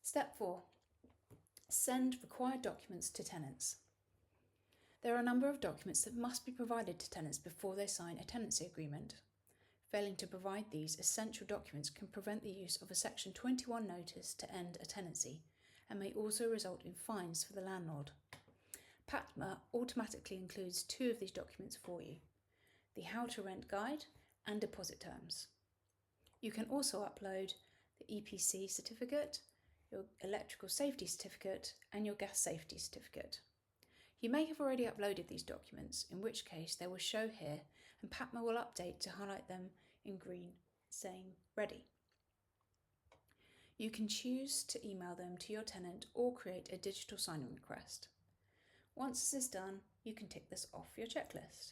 Step 4. Send required documents to tenants. There are a number of documents that must be provided to tenants before they sign a tenancy agreement. Failing to provide these essential documents can prevent the use of a Section 21 notice to end a tenancy and may also result in fines for the landlord. PaTMa automatically includes 2 of these documents for you: the How to Rent Guide and Deposit Terms. You can also upload the EPC certificate, your electrical safety certificate, and your gas safety certificate. You may have already uploaded these documents, in which case they will show here, and PaTMa will update to highlight them in green, saying ready. You can choose to email them to your tenant or create a digital sign-in request. Once this is done, you can tick this off your checklist.